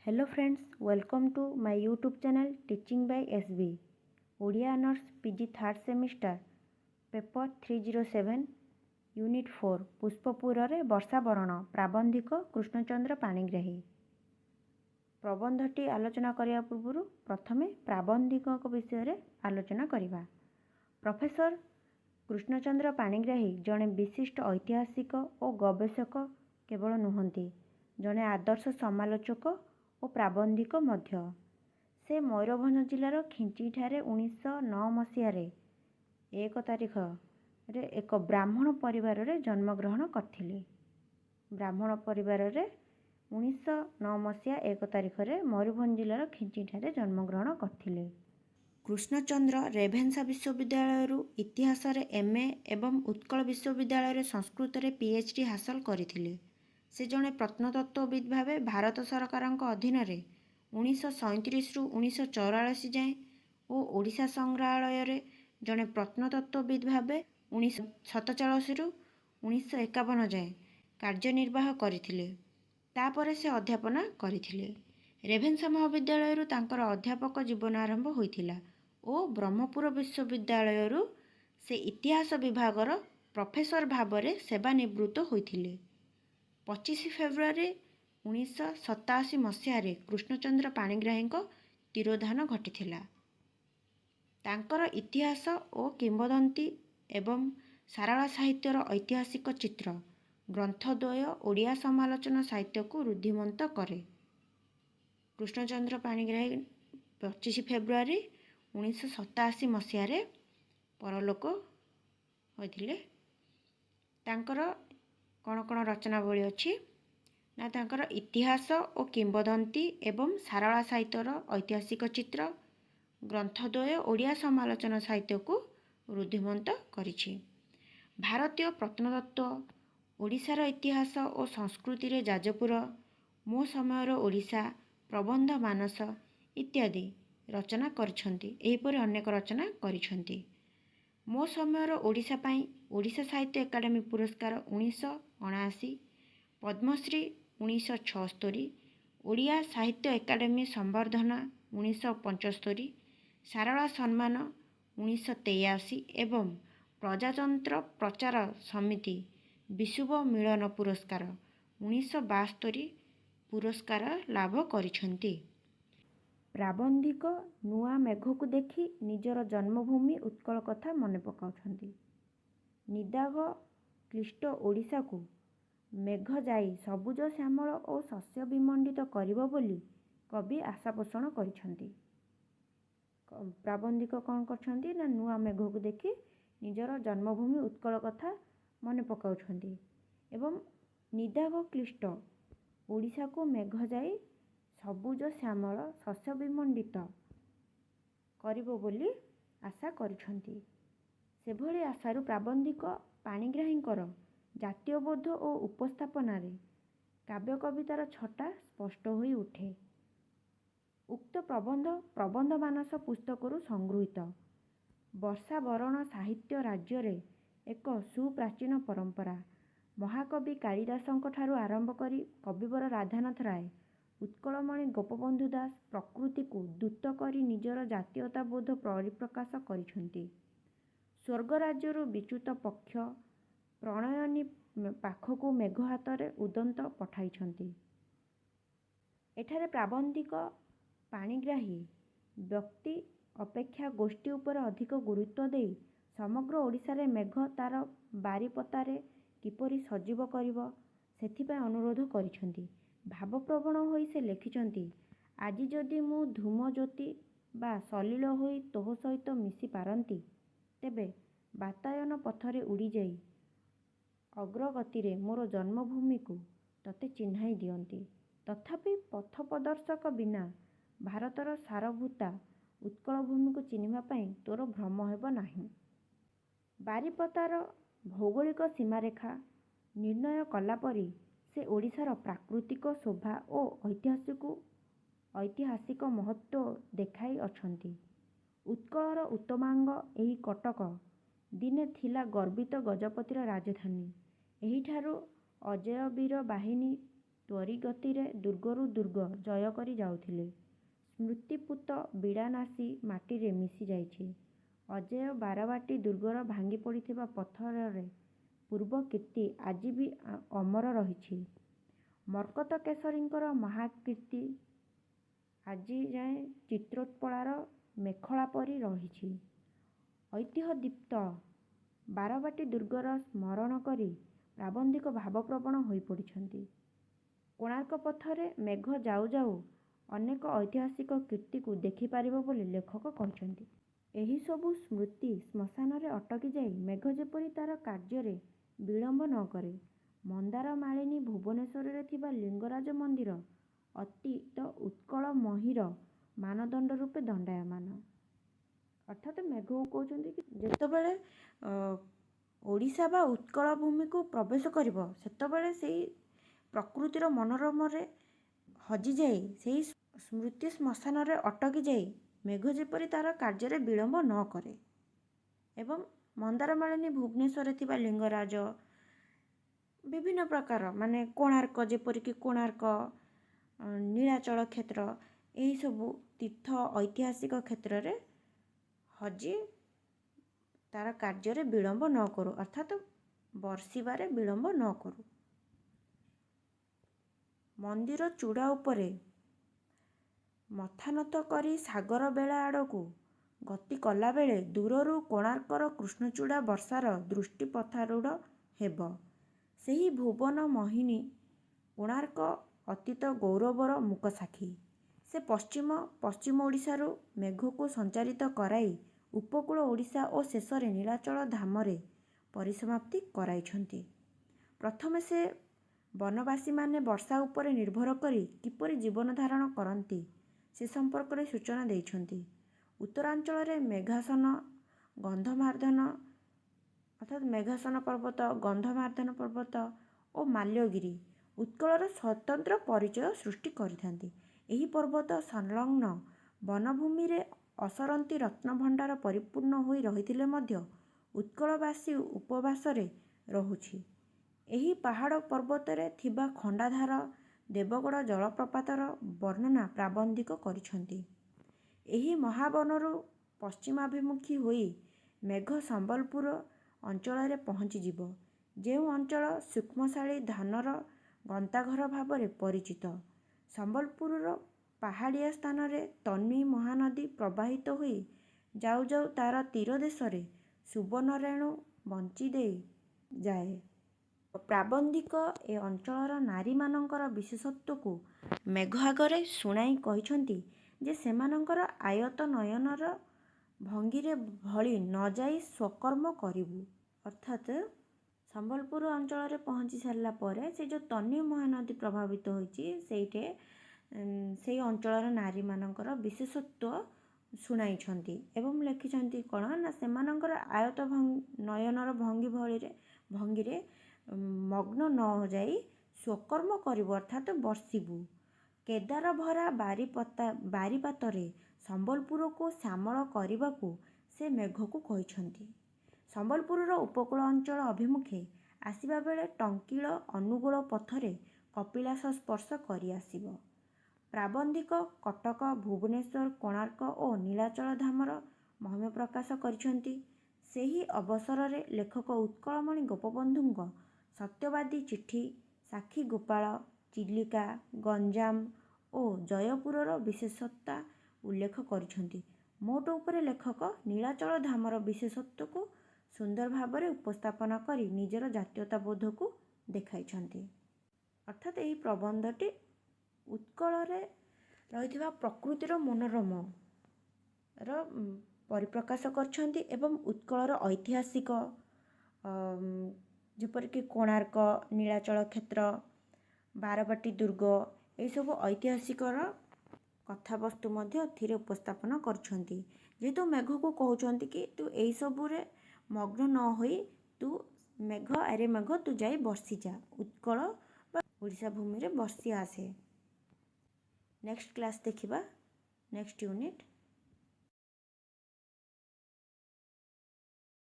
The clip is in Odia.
Hello friends, welcome to my YouTube channel Teaching by SB. Odia Honors PG 3rd semester paper 307 Unit 4 ପୁଷ୍ପପୁରରେ ବର୍ଷା ବରଣ ପ୍ରାବନ୍ଧିକ କୃଷ୍ଣଚନ୍ଦ୍ର ପାଣିଗ୍ରାହୀ। ପ୍ରବନ୍ଧଟି ଆଲୋଚନା କରିବା ପୂର୍ବରୁ ପ୍ରଥମେ ପ୍ରାବନ୍ଧିକଙ୍କ ବିଷୟରେ ଆଲୋଚନା କରିବା। ପ୍ରଫେସର କୃଷ୍ଣଚନ୍ଦ୍ର ପାଣିଗ୍ରାହୀ ଜଣେ ବିଶିଷ୍ଟ ଐତିହାସିକ ଓ ଗବେଷକ କେବଳ ନୁହନ୍ତି, ଜଣେ ଆଦର୍ଶ ସମାଲୋଚକ ଓ ପ୍ରାବନ୍ଧିକ ମଧ୍ୟ। ସେ ମୟୂରଭଞ୍ଜ ଜିଲ୍ଲାର ଖିଞ୍ଚିଠାରେ 1909 ମସିହାରେ 1 ତାରିଖରେ ଏକ ବ୍ରାହ୍ମଣ ପରିବାରରେ ଜନ୍ମଗ୍ରହଣ କରିଥିଲେ। ବ୍ରାହ୍ମଣ ପରିବାରରେ 1909 ମସିହା 1 ତାରିଖରେ ମୟୂରଭଞ୍ଜ ଜିଲ୍ଲାର ଖିଞ୍ଚିଠାରେ ଜନ୍ମଗ୍ରହଣ କରିଥିଲେ। କୃଷ୍ଣଚନ୍ଦ୍ର ରେଭେନ୍ସା ବିଶ୍ୱବିଦ୍ୟାଳୟରୁ ଇତିହାସରେ MA ଏବଂ ଉତ୍କଳ ବିଶ୍ୱବିଦ୍ୟାଳୟରେ ସଂସ୍କୃତରେ PhD ହାସଲ କରିଥିଲେ। ସେ ଜଣେ ପ୍ରତ୍ନତତ୍ତ୍ୱବିତ୍ ଭାବେ ଭାରତ ସରକାରଙ୍କ ଅଧୀନରେ 1937ରୁ 1944 ଯାଏଁ ଓ ଓଡ଼ିଶା ସଂଗ୍ରହାଳୟରେ ଜଣେ ପ୍ରତ୍ନତତ୍ତ୍ୱବିତ୍ ଭାବେ 1947ରୁ 1951 ଯାଏଁ କାର୍ଯ୍ୟନିର୍ବାହ କରିଥିଲେ। ତାପରେ ସେ ଅଧ୍ୟାପନା କରିଥିଲେ। ରେଭେନ୍ସା ମହାବିଦ୍ୟାଳୟରୁ ତାଙ୍କର ଅଧ୍ୟାପକ ଜୀବନ ଆରମ୍ଭ ହୋଇଥିଲା ଓ ବ୍ରହ୍ମପୁର ବିଶ୍ୱବିଦ୍ୟାଳୟରୁ ସେ ଇତିହାସ ବିଭାଗର ପ୍ରଫେସର ଭାବରେ ସେବାନିବୃତ୍ତ ହୋଇଥିଲେ। 25 ଫେବୃଆରୀ 1987 ମସିହାରେ କୃଷ୍ଣଚନ୍ଦ୍ର ପାଣିଗ୍ରାହୀଙ୍କ ତିରୋଧାନ ଘଟିଥିଲା। ତାଙ୍କର ଇତିହାସ ଓ କିମ୍ବଦନ୍ତୀ ଏବଂ ସାରଳା ସାହିତ୍ୟର ଐତିହାସିକ ଚିତ୍ର ଗ୍ରନ୍ଥଦ୍ୱୟ ଓଡ଼ିଆ ସମାଲୋଚନା ସାହିତ୍ୟକୁ ରୁଦ୍ଧିମନ୍ତ କରେ। କୃଷ୍ଣଚନ୍ଦ୍ର ପାଣିଗ୍ରାହୀ 25 ଫେବୃଆରୀ 1987 ମସିହାରେ ପରଲୋକ ହୋଇଥିଲେ। ତାଙ୍କର କ'ଣ କ'ଣ ରଚନାବଳୀ ଅଛି ନା ତାଙ୍କର ଇତିହାସ ଓ କିମ୍ବଦନ୍ତୀ ଏବଂ ସାରଳା ସାହିତ୍ୟର ଐତିହାସିକ ଚିତ୍ର ଗ୍ରନ୍ଥଦ୍ୱୟ ଓଡ଼ିଆ ସମାଲୋଚନା ସାହିତ୍ୟକୁ ରୁଦ୍ଧିମନ୍ତ କରିଛି। ଭାରତୀୟ ପ୍ରତ୍ନତତ୍ତ୍ୱ, ଓଡ଼ିଶାର ଇତିହାସ ଓ ସଂସ୍କୃତିରେ ଯାଜପୁର, ମୋ ସମୟର ଓଡ଼ିଶା, ପ୍ରବନ୍ଧ ମାନସ ଇତ୍ୟାଦି ରଚନା କରିଛନ୍ତି। ଏହିପରି ଅନେକ ରଚନା କରିଛନ୍ତି। ମୋ ସମୟର ଓଡ଼ିଶା ପାଇଁ ଓଡ଼ିଶା ସାହିତ୍ୟ ଏକାଡେମୀ ପୁରସ୍କାର 1979, ପଦ୍ମଶ୍ରୀ 1976, ଓଡ଼ିଆ ସାହିତ୍ୟ ଏକାଡେମୀ ସମ୍ବର୍ଦ୍ଧନା 1975, ସାରଳା ସମ୍ମାନ 1983 ଏବଂ ପ୍ରଜାତନ୍ତ୍ର ପ୍ରଚାର ସମିତି ବିଷୁବ ମିଳନ ପୁରସ୍କାର 1972 ପୁରସ୍କାର ଲାଭ କରିଛନ୍ତି। ପ୍ରାବନ୍ଧିକ ନୂଆ ମେଘକୁ ଦେଖି ନିଜର ଜନ୍ମଭୂମି ଉତ୍କଳ କଥା ମନେ ପକାଉଛନ୍ତି। ନିଦାଘ କ୍ଳିଷ୍ଟ ଓଡ଼ିଶାକୁ ମେଘ ଯାଇ ସବୁଜ ଶ୍ୟାମଳ ଓ ଶସ୍ୟ ବିମଣ୍ଡିତ କରିବ ବୋଲି କବି ଆଶା ପୋଷଣ କରିଛନ୍ତି। ପ୍ରାବନ୍ଧିକ କ'ଣ କରିଛନ୍ତି ନା ନୂଆ ମେଘକୁ ଦେଖି ନିଜର ଜନ୍ମଭୂମି ଉତ୍କଳ କଥା ମନେ ପକାଉଛନ୍ତି ଏବଂ ନିଦାଘ କ୍ଳିଷ୍ଟ ଓଡ଼ିଶାକୁ ମେଘ ଯାଇ ସବୁଜ ଶ୍ୟାମଳ ଶସ୍ୟ ବିମଣ୍ଡିତ କରିବ ବୋଲି ଆଶା କରିଛନ୍ତି। ସେଭଳି ଆଶାରୁ ପ୍ରାବନ୍ଧିକ ପାଣିଗ୍ରାହୀଙ୍କର ଜାତୀୟବୋଧ ଓ ଉପସ୍ଥାପନାରେ କାବ୍ୟ କବିତାର ଛଟା ସ୍ପଷ୍ଟ ହୋଇ ଉଠେ। ଉକ୍ତ ପ୍ରବନ୍ଧ ପ୍ରବନ୍ଧ ମାନସ ପୁସ୍ତକରୁ ସଂଗୃହୀତ। ବର୍ଷା ବରଣ ସାହିତ୍ୟ ରାଜ୍ୟରେ ଏକ ସୁପ୍ରାଚୀନ ପରମ୍ପରା। ମହାକବି କାଳିଦାସଙ୍କ ଠାରୁ ଆରମ୍ଭ କରି କବିବର ରାଧାନାଥ ରାୟ, ଉତ୍କଳମଣି ଗୋପବନ୍ଧୁ ଦାସ ପ୍ରକୃତିକୁ ଦୂତ କରି ନିଜର ଜାତୀୟତାବୋଧ ପରିପ୍ରକାଶ କରିଛନ୍ତି। ସ୍ୱର୍ଗରାଜ୍ୟରୁ ବିଚ୍ୟୁତ ପକ୍ଷ ପ୍ରଣୟିନୀ ପାଖକୁ ମେଘ ହାତରେ ଉଦନ୍ତ ପଠାଇଛନ୍ତି। ଏଠାରେ ପ୍ରାବନ୍ଧିକ ପାଣିଗ୍ରାହୀ ବ୍ୟକ୍ତି ଅପେକ୍ଷା ଗୋଷ୍ଠୀ ଉପରେ ଅଧିକ ଗୁରୁତ୍ୱ ଦେଇ ସମଗ୍ର ଓଡ଼ିଶାରେ ମେଘ ତାର ବାରିପଦାରେ କିପରି ସଜୀବ କରିବ ସେଥିପାଇଁ ଅନୁରୋଧ କରିଛନ୍ତି। ଭାବପ୍ରବଣ ହୋଇ ସେ ଲେଖିଛନ୍ତି, ଆଜି ଯଦି ମୁଁ ଧୂମଜ୍ୟୋତି ବା ସଲିଳ ହୋଇ ତୋ ସହିତ ମିଶି ପାରନ୍ତି, ତେବେ ବାତାୟନ ପଥରେ ଉଡ଼ିଯାଇ ଅଗ୍ରଗତିରେ ମୋର ଜନ୍ମଭୂମିକୁ ତୋତେ ଚିହ୍ନାଇ ଦିଅନ୍ତି। ତଥାପି ପଥପ୍ରଦର୍ଶକ ବିନା ଭାରତର ସାରଭୂତା ଉତ୍କଳ ଭୂମିକୁ ଚିହ୍ନିବା ପାଇଁ ତୋର ଭ୍ରମ ହେବ ନାହିଁ। ବାରିପଦାର ଭୌଗୋଳିକ ସୀମାରେଖା ନିର୍ଣ୍ଣୟ କଲାପରି ସେ ଓଡ଼ିଶାର ପ୍ରାକୃତିକ ଶୋଭା ଓ ଐତିହାସିକ ମହତ୍ତ୍ୱ ଦେଖାଇ ଅଛନ୍ତି। ଉତ୍କଳର ଉତ୍ତମାଙ୍ଗ ଏହି କଟକ ଦିନେ ଥିଲା ଗର୍ବିତ ଗଜପତିର ରାଜଧାନୀ। ଏହିଠାରୁ ଅଜୟବୀର ବାହିନୀ ତ୍ୱରିଗତିରେ ଦୁର୍ଗରୁ ଦୁର୍ଗ ଜୟ କରି ଯାଉଥିଲେ। ସ୍ମୃତିପୂତ ବିଡ଼ାନାସୀ ମାଟିରେ ମିଶି ଯାଇଛି। ଅଜେୟ ବାରବାଟୀ ଦୁର୍ଗର ଭାଙ୍ଗି ପଡ଼ିଥିବା ପଥରରେ ପୂର୍ବ କୀର୍ତ୍ତି ଆଜି ବି ଅମର ରହିଛି। ମର୍କତ କେଶରୀଙ୍କର ମହାକୀର୍ତ୍ତି ଆଜି ଯାଏଁ ଚିତ୍ରୋତ୍ପଳାର ମେଖଳା ପରି ରହିଛି। ଐତିହ୍ୟଦୀପ୍ତ ବାରବାଟୀ ଦୁର୍ଗର ସ୍ମରଣ କରି ପ୍ରାବନ୍ଧିକ ଭାବପ୍ରବଣ ହୋଇପଡ଼ିଛନ୍ତି। କୋଣାର୍କ ପଥରେ ମେଘ ଯାଉ ଯାଉ ଅନେକ ଐତିହାସିକ କୀର୍ତ୍ତିକୁ ଦେଖିପାରିବ ବୋଲି ଲେଖକ କହିଛନ୍ତି। ଏହିସବୁ ସ୍ମୃତି ଶ୍ମଶାନରେ ଅଟକି ଯାଇ ମେଘ ଯେପରି ତା'ର କାର୍ଯ୍ୟରେ ବିଳମ୍ବ ନ କରେ। ମନ୍ଦାର ମାଳିନୀ ଭୁବନେଶ୍ୱରରେ ଥିବା ଲିଙ୍ଗରାଜ ମନ୍ଦିର ଅତୀତ ଉତ୍କଳ ମହୀର ମାନଦଣ୍ଡ ରୂପେ ଦଣ୍ଡାୟମାନ। ଅର୍ଥାତ୍ ମେଘକୁ କହୁଛନ୍ତି କି ଯେତେବେଳେ ଓଡ଼ିଶା ବା ଉତ୍କଳ ଭୂମିକୁ ପ୍ରବେଶ କରିବ ସେତେବେଳେ ସେଇ ପ୍ରକୃତିର ମନୋରମରେ ହଜିଯାଇ ସେଇ ସ୍ମୃତି ଶ୍ମଶାନରେ ଅଟକି ଯାଇ ମେଘ ଯେପରି ତା'ର କାର୍ଯ୍ୟରେ ବିଳମ୍ବ ନ କରେ। ଏବଂ ମନ୍ଦାରମାଳିନୀ ଭୁବନେଶ୍ୱରରେ ଥିବା ଲିଙ୍ଗରାଜ ବିଭିନ୍ନ ପ୍ରକାର ମାନେ କୋଣାର୍କ ଯେପରିକି କୋଣାର୍କ ନୀଳାଚଳ କ୍ଷେତ୍ର ଏହିସବୁ ତୀର୍ଥ ଐତିହାସିକ କ୍ଷେତ୍ରରେ ହଜି ତା'ର କାର୍ଯ୍ୟରେ ବିଳମ୍ବ ନ କରୁ ଅର୍ଥାତ୍ ବର୍ଷିବାରେ ବିଳମ୍ବ ନ କରୁ। ମନ୍ଦିର ଚୂଡ଼ା ଉପରେ ମଥାନତ କରି ସାଗର ବେଳା ଆଡ଼କୁ ଗତି କଲାବେଳେ ଦୂରରୁ କୋଣାର୍କର କୃଷ୍ଣଚୂଡ଼ା ବର୍ଷାର ଦୃଷ୍ଟି ପଥାରୂଢ଼ ହେବ। ସେହି ଭୁବନ ମୋହିନୀ କୋଣାର୍କ ଅତୀତ ଗୌରବର ମୂକସାକ୍ଷୀ। ସେ ପଶ୍ଚିମ ଓଡ଼ିଶାରୁ ମେଘକୁ ସଞ୍ଚାରିତ କରାଇ ଉପକୂଳ ଓଡ଼ିଶା ଓ ଶେଷରେ ନୀଳାଚଳ ଧାମରେ ପରିସମାପ୍ତି କରାଇଛନ୍ତି। ପ୍ରଥମେ ସେ ବନବାସୀମାନେ ବର୍ଷା ଉପରେ ନିର୍ଭର କରି କିପରି ଜୀବନ ଧାରଣ କରନ୍ତି ସେ ସମ୍ପର୍କରେ ସୂଚନା ଦେଇଛନ୍ତି। ଉତ୍ତରାଞ୍ଚଳରେ ମେଘାସନ ଗନ୍ଧମାର୍ଦ୍ଦନ ଅର୍ଥାତ୍ ମେଘାସନ ପର୍ବତ ଗନ୍ଧମାର୍ଦ୍ଦନ ପର୍ବତ ଓ ମାଲ୍ୟଗିରି ଉତ୍କଳର ସ୍ୱତନ୍ତ୍ର ପରିଚୟ ସୃଷ୍ଟି କରିଥାନ୍ତି। ଏହି ପର୍ବତ ସଂଲଗ୍ନ ବନଭୂମିରେ ଅସରନ୍ତି ରତ୍ନଭଣ୍ଡାର ପରିପୂର୍ଣ୍ଣ ହୋଇ ରହିଥିଲେ ମଧ୍ୟ ଉତ୍କଳବାସୀ ଉପବାସରେ ରହୁଛି। ଏହି ପାହାଡ଼ ପର୍ବତରେ ଥିବା ଖଣ୍ଡାଧାର ଦେବଗଡ଼ ଜଳପ୍ରପାତର ବର୍ଣ୍ଣନା ପ୍ରାବନ୍ଧିକ କରିଛନ୍ତି। ଏହି ମହାବନରୁ ପଶ୍ଚିମାଭିମୁଖୀ ହୋଇ ମେଘ ସମ୍ବଲପୁର ଅଞ୍ଚଳରେ ପହଞ୍ଚିଯିବ, ଯେଉଁ ଅଞ୍ଚଳ ସୂକ୍ଷ୍ମଶାଳୀ ଧାନର ଗନ୍ତାଘର ଭାବରେ ପରିଚିତ। ସମ୍ବଲପୁରର ପାହାଡ଼ିଆ ସ୍ଥାନରେ ତନ୍ୱୀ ମହାନଦୀ ପ୍ରବାହିତ ହୋଇ ଯାଉ ଯାଉ ତା'ର ତୀରଦେଶରେ ସୁବର୍ଣ୍ଣରେଣୁ ବଞ୍ଚି ଦେଇ ଯାଏ। ପ୍ରାବନ୍ଧିକ ଏ ଅଞ୍ଚଳର ନାରୀମାନଙ୍କର ବିଶେଷତ୍ୱକୁ ମେଘ ଆଗରେ ଶୁଣାଇ କହିଛନ୍ତି ଯେ ସେମାନଙ୍କର ଆୟତ ନୟନର ଭଙ୍ଗୀରେ ଭଳି ନ ଯାଇ ସ୍ୱକର୍ମ କରିବୁ। ଅର୍ଥାତ୍ ସମ୍ବଲପୁର ଅଞ୍ଚଳରେ ପହଞ୍ଚି ସାରିଲା ପରେ ସେ ଯେଉଁ ତନ୍ୱୀ ମହାନଦୀ ପ୍ରଭାବିତ ହୋଇଛି ସେଇ ଅଞ୍ଚଳର ନାରୀମାନଙ୍କର ବିଶେଷତ୍ୱ ଶୁଣାଇଛନ୍ତି ଏବଂ ଲେଖିଛନ୍ତି କ'ଣ ନା ସେମାନଙ୍କର ଆୟତ ନୟନର ଭଙ୍ଗୀରେ ମଗ୍ନ ନ ଯାଇ ସ୍ୱକର୍ମ କରିବୁ ଅର୍ଥାତ୍ ବର୍ଷିବୁ। କେଦାର ଭରା ବାରିପାତରେ ସମ୍ବଲପୁରକୁ ଶ୍ୟାମଳ କରିବାକୁ ସେ ମେଘକୁ କହିଛନ୍ତି। ସମ୍ବଲପୁରର ଉପକୂଳ ଅଞ୍ଚଳ ଅଭିମୁଖେ ଆସିବା ବେଳେ ଟଙ୍କିଳ ଅନୁଗୁଳ ପଥରେ କପିଳାସ ସ୍ପର୍ଶ କରି ଆସିବ। ପ୍ରାବନ୍ଧିକ କଟକ ଭୁବନେଶ୍ୱର କୋଣାର୍କ ଓ ନୀଳାଚଳ ଧାମର ମହିମା ପ୍ରକାଶ କରିଛନ୍ତି। ସେହି ଅବସରରେ ଲେଖକ ଉତ୍କଳମଣି ଗୋପବନ୍ଧୁଙ୍କ ସତ୍ୟବାଦୀ ଚିଠି ସାକ୍ଷୀଗୋପାଳ ଚିଲିକା ଗଞ୍ଜାମ ଓ ଜୟପୁରର ବିଶେଷତା ଉଲ୍ଲେଖ କରିଛନ୍ତି। ମୋଟ ଉପରେ ଲେଖକ ନୀଳାଚଳ ଧାମର ବିଶେଷତ୍ୱକୁ ସୁନ୍ଦର ଭାବରେ ଉପସ୍ଥାପନ କରି ନିଜର ଜାତୀୟତାବୋଧକୁ ଦେଖାଇଛନ୍ତି। ଅର୍ଥାତ୍ ଏହି ପ୍ରବନ୍ଧଟି ଉତ୍କଳରେ ରହିଥିବା ପ୍ରକୃତିର ମନୋରମର ପରିପ୍ରକାଶ କରିଛନ୍ତି ଏବଂ ଉତ୍କଳର ଐତିହାସିକ ଯେପରିକି କୋଣାର୍କ ନୀଳାଚଳ କ୍ଷେତ୍ର ବାରବାଟୀ ଦୁର୍ଗ ଏହିସବୁ ଐତିହାସିକର କଥାବସ୍ତୁ ମଧ୍ୟ ଏଥିରେ ଉପସ୍ଥାପନ କରିଛନ୍ତି। ଯେହେତୁ ମେଘକୁ କହୁଛନ୍ତି କି ତୁ ଏହିସବୁରେ ମଗ୍ନ ନ ହୋଇ ତୁ ମେଘ ତୁ ଯାଇ ବର୍ଷିଯା ଉତ୍କଳ ବା ଓଡ଼ିଶା ଭୂମିରେ ବର୍ଷି ଆସେ। ନେକ୍ସଟ କ୍ଲାସ୍ ଦେଖିବା ନେକ୍ସଟ ୟୁନିଟ୍।